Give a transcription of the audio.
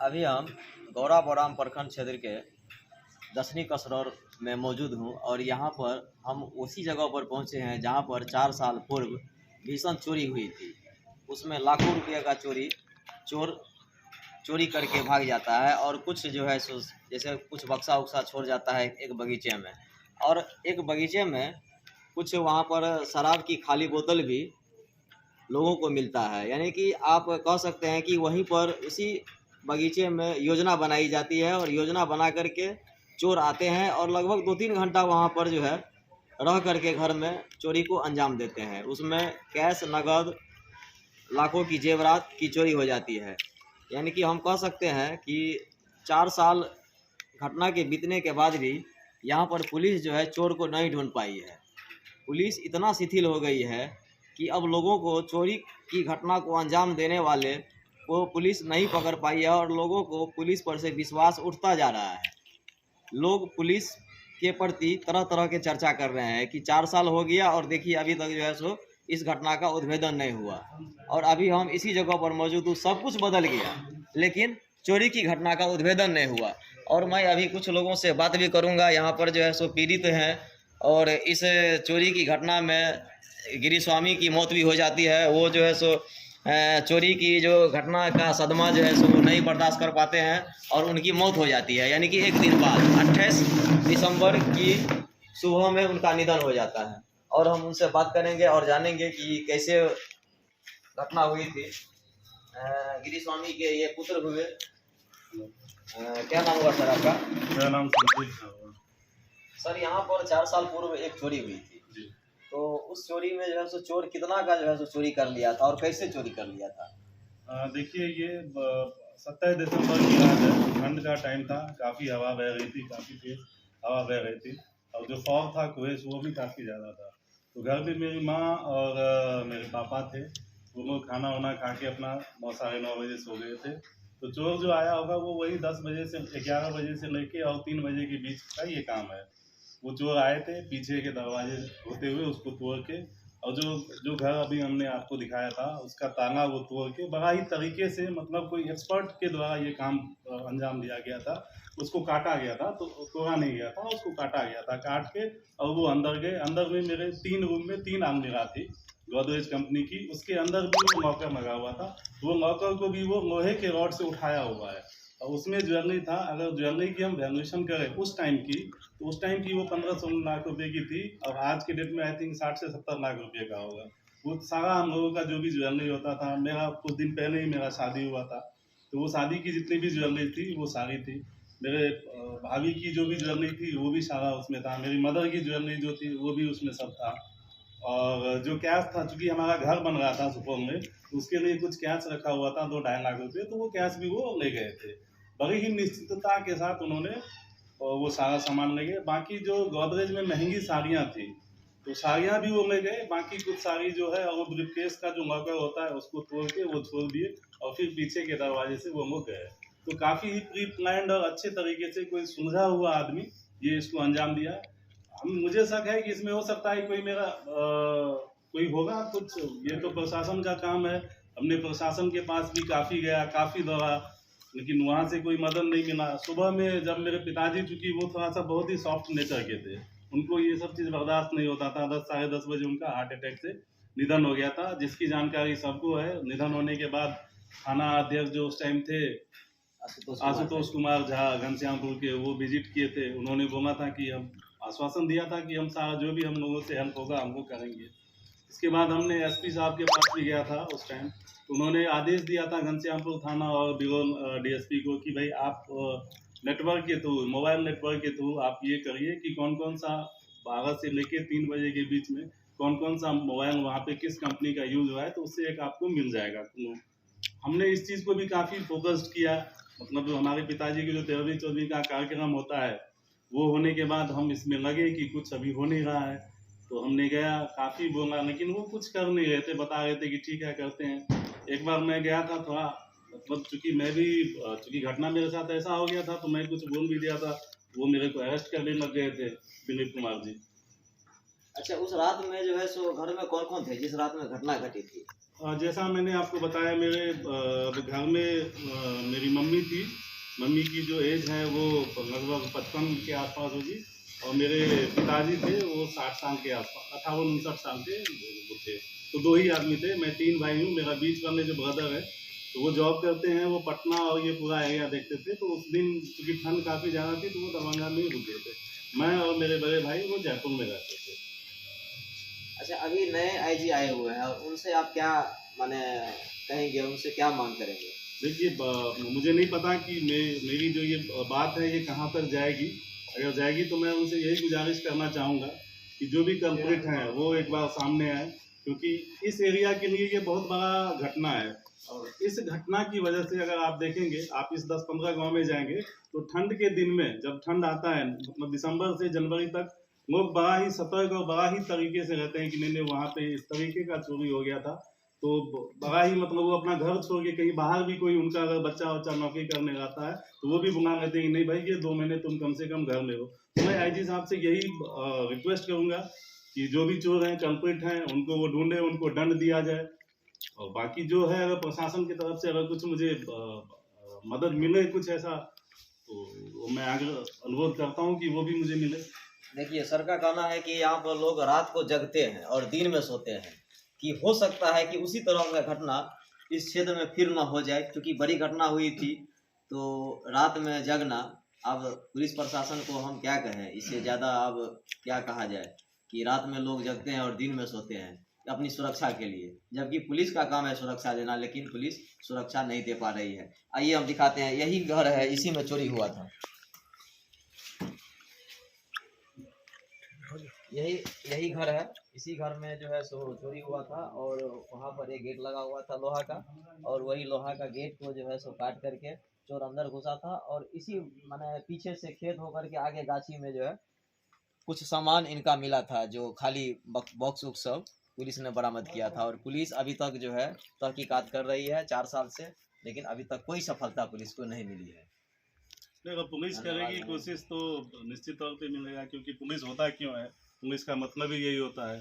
अभी हम गौरा बौराम प्रखंड क्षेत्र के दसनी कसरौर में मौजूद हूँ और यहाँ पर हम उसी जगह पर पहुँचे हैं जहाँ पर 4 साल पूर्व भीषण चोरी हुई थी। उसमें लाखों रुपये का चोर चोरी करके भाग जाता है और कुछ जो है सो जैसे कुछ बक्सा उक्सा छोड़ जाता है एक बगीचे में, और एक बगीचे में कुछ वहाँ पर शराब की खाली बोतल भी लोगों को मिलता है। यानी कि आप कह सकते हैं कि वहीं पर उसी बगीचे में योजना बनाई जाती है और योजना बना करके चोर आते हैं और लगभग 2-3 घंटा वहाँ पर जो है रह करके घर में चोरी को अंजाम देते हैं। उसमें कैश नगद लाखों की जेवरात की चोरी हो जाती है। यानी कि हम कह सकते हैं कि 4 साल घटना के बीतने के बाद भी यहाँ पर पुलिस जो है चोर को नहीं ढूंढ पाई है। पुलिस इतना शिथिल हो गई है कि अब लोगों को चोरी की घटना को अंजाम देने वाले को पुलिस नहीं पकड़ पाई है और लोगों को पुलिस पर से विश्वास उठता जा रहा है। लोग पुलिस के प्रति तरह तरह के चर्चा कर रहे हैं कि 4 साल हो गया और देखिए अभी तक जो है सो इस घटना का उद्भेदन नहीं हुआ। और अभी हम इसी जगह पर मौजूद हूँ, सब कुछ बदल गया लेकिन चोरी की घटना का उद्भेदन नहीं हुआ। और मैं अभी कुछ लोगों से बात भी करूँगा यहाँ पर जो है सो पीड़ित हैं और इस चोरी की घटना में गिरिस्वामी की मौत भी हो जाती है। वो जो है सो चोरी की जो घटना का सदमा जो है सो नहीं बर्दाश्त कर पाते हैं और उनकी मौत हो जाती है। यानी कि एक दिन बाद 28 दिसंबर की सुबह में उनका निधन हो जाता है। और हम उनसे बात करेंगे और जानेंगे कि कैसे घटना हुई थी। गिरिस्वामी के ये पुत्र हुए। क्या नाम हुआ सर आपका? मेरा नाम संदीप है। सर यहाँ पर 4 साल पूर्व एक चोरी हुई थी, जी। तो उस चोरी में जो है सो चोर कितना का जो है सो चोरी कर लिया था और कैसे चोरी कर लिया था? देखिए ये 27 दिसंबर की रात है, ठंड का टाइम था, काफ़ी हवा बह रही थी, काफ़ी तेज हवा बह रही थी और जो फॉग था कुहेस वो भी काफ़ी ज़्यादा था। तो घर पे मेरी माँ और मेरे पापा थे, वो लोग खाना वाना खा के अपना 9-9:30 बजे सो गए थे। तो चोर जो आया होगा वो वही 10 बजे से 11 बजे से लेके और 3 बजे के बीच का ये काम है। वो चोर आए थे पीछे के दरवाजे होते हुए उसको तोड़ के, और जो घर अभी हमने आपको दिखाया था उसका ताला वो तोड़ के बड़ा ही तरीके से, मतलब कोई एक्सपर्ट के द्वारा ये काम अंजाम दिया गया था। उसको काटा गया था, तो तोड़ा नहीं गया था, उसको काटा गया था, काट के और वो अंदर गए। अंदर में मेरे 3 रूम में 3 अलमीरा थी गोदरेज कंपनी की, उसके अंदर भी वो लॉकर लगा हुआ था। वो लॉकर को भी वो लोहे के रॉड से उठाया हुआ है और उसमें ज्वेलरी था। अगर ज्वेलरी की हम वैल्यूएशन करें उस टाइम की, तो उस टाइम की वो 15-16 लाख रुपए की थी और आज के डेट में आई थिंक 60 से 70 लाख रुपए का होगा। वो सारा हम लोगों का जो भी ज्वेलरी होता था, मेरा कुछ दिन पहले ही मेरा शादी हुआ था, तो वो शादी की जितनी भी ज्वेलरी थी वो सारी थी। मेरे भाभी की जो भी ज्वेलरी थी वो भी सारा उसमें था। मेरी मदर की ज्वेलरी जो थी वो भी उसमें सब था। और जो कैश था, चूँकि हमारा घर बन रहा था सुपौल में, तो उसके लिए कुछ कैश रखा हुआ था 2-2.5 लाख रुपए, तो वो कैश भी वो ले गए थे। बड़ी ही निश्चितता के साथ उन्होंने वो सारा सामान ले गए। बाकी जो गोदरेज में महंगी साड़ियाँ थी, तो साड़ियाँ भी वो ले गए। बाकी कुछ साड़ी जो है, और वो ब्रीफकेस का जो लॉकर होता है उसको तोड़ के वो छोड़ दिए और फिर पीछे के दरवाजे से वो लोग गए। तो काफ़ी ही प्री प्लान्ड और अच्छे तरीके से कोई सुलझा हुआ आदमी ये इसको अंजाम दिया है। मुझे शक है कि इसमें हो सकता है कोई मेरा कोई होगा कुछ। ये तो प्रशासन का काम है, हमने प्रशासन के पास भी काफ़ी गया, काफ़ी दौड़ा, लेकिन वहाँ से कोई मदद नहीं मिला। सुबह में जब मेरे पिताजी, चूँकि वो थोड़ा सा बहुत ही सॉफ्ट नेचर के थे, उनको ये सब चीज़ बर्दाश्त नहीं होता था। 10-10:30 बजे उनका हार्ट अटैक से निधन हो गया था, जिसकी जानकारी सबको है। निधन होने के बाद थाना अध्यक्ष जो उस टाइम थे आशुतोष कुमार झा घनश्यामपुर के, वो विजिट किए थे। उन्होंने बोला था कि हम आश्वासन दिया था कि हम सारा जो भी हम लोगों से हेल्प होगा हमको करेंगे। इसके बाद हमने एसपी साहब के पास भी गया था उस टाइम, तो उन्होंने आदेश दिया था घनश्यामपुर थाना और बिरोल डीएसपी को कि भाई आप नेटवर्क के थ्रू, मोबाइल नेटवर्क के थ्रू आप ये करिए कि कौन कौन सा 12 से लेके 3 बजे के बीच में कौन कौन सा मोबाइल वहाँ पे किस कंपनी का यूज हुआ है, तो उससे एक आपको मिल जाएगा। तो हमने इस चीज़ को भी काफ़ी फोकस्ड किया। मतलब जो हमारे पिताजी की जो 13वीं 14वीं का कार्यक्रम होता है, वो होने के बाद हम इसमें लगे कि कुछ अभी हो नहीं रहा है, तो हमने गया, काफ़ी बोला, लेकिन वो कुछ कर नहीं रहे थे, बता रहे थे कि ठीक है करते हैं। एक बार मैं गया था थोड़ा, मतलब चूँकि मैं भी चूँकि घटना मेरे साथ ऐसा हो गया था तो मैं कुछ बोल भी दिया था, वो मेरे को अरेस्ट करने लग गए थे, दिलीप कुमार जी। अच्छा, उस रात में जो है सो घर में कौन कौन थे जिस रात में घटना घटी थी? जैसा मैंने आपको बताया, मेरे घर में मेरी मम्मी थी। मम्मी की जो एज है वो लगभग 55 के आसपास होगी, और मेरे पिताजी थे वो 60 साल के आसपास, 58-59 साल के वो थे। तो दो ही आदमी थे। मैं 3 भाई हूँ। मेरा बीच वाले जो ब्रदर है तो वो जॉब करते हैं, वो पटना और ये पूरा एरिया देखते थे। तो उस दिन क्योंकि ठंड काफ़ी ज़्यादा थी तो वो दरभंगा में ही रुके थे। मैं और मेरे बड़े भाई वो जयपुर में रहते थे। अच्छा, अभी नए आईजी आए हुए हैं और उनसे आप क्या माने कहेंगे, उनसे क्या मांग करेंगे? देखिए, मुझे नहीं पता कि मेरी जो ये बात है ये कहाँ तक जाएगी। अगर जाएगी तो मैं उनसे यही गुजारिश करना चाहूँगा कि जो भी कल्प्रिट हैं वो एक बार सामने आए, क्योंकि इस एरिया के लिए ये बहुत बड़ा घटना है। और इस घटना की वजह से अगर आप देखेंगे, आप इस 10-15 गांव में जाएंगे तो ठंड के दिन में जब ठंड आता है, मतलब दिसंबर से जनवरी तक, लोग बड़ा ही सतर्क और बड़ा ही तरीके से रहते हैं कि नहीं नहीं वहाँ पे इस तरीके का चोरी हो गया था। तो बड़ा ही मतलब वो अपना घर छोड़ के कहीं बाहर भी कोई उनका अगर बच्चा वच्चा नौकरी करने आता है तो वो भी बुला लेते हैं कि नहीं भाई ये 2 महीने तुम कम से कम घर में हो। तो मैं आईजी साहब से यही रिक्वेस्ट करूंगा कि जो भी चोर हैं, कल्प्रिट हैं, उनको वो ढूंढे, उनको दंड दिया जाए। और बाकी जो है, अगर प्रशासन की तरफ से अगर कुछ मुझे मदद मिले कुछ ऐसा, तो मैं आगे अनुरोध करता हूँ कि वो भी मुझे मिले। देखिए, सर का कहना है कि यहाँ पर लोग रात को जगते हैं और दिन में सोते हैं, कि हो सकता है कि उसी तरह का घटना इस क्षेत्र में फिर न हो जाए, क्योंकि बड़ी घटना हुई थी। तो रात में जगना, अब पुलिस प्रशासन को हम क्या कहें, इससे ज़्यादा अब क्या कहा जाए कि रात में लोग जगते हैं और दिन में सोते हैं अपनी सुरक्षा के लिए, जबकि पुलिस का काम है सुरक्षा देना, लेकिन पुलिस सुरक्षा नहीं दे पा रही है। आइए हम दिखाते हैं, यही घर है, इसी में चोरी हुआ था। यही घर है, इसी घर में जो है सो चोरी हुआ था, और वहाँ पर एक गेट लगा हुआ था लोहा का, और वही लोहा का गेट को जो है सो काट करके चोर अंदर घुसा था। और इसी माने पीछे से खेत होकर के आगे गाछी में जो है कुछ सामान इनका मिला था, जो खाली बॉक्स उक्स सब पुलिस ने बरामद किया था। और पुलिस अभी तक जो है तहकीकात कर रही है 4 साल से, लेकिन अभी तक कोई सफलता पुलिस को नहीं मिली है। देखो, पुलिस करेगी कोशिश तो निश्चित तौर पे मिलेगा, क्योंकि पुलिस होता क्यों है, पुलिस का मतलब ही यही होता है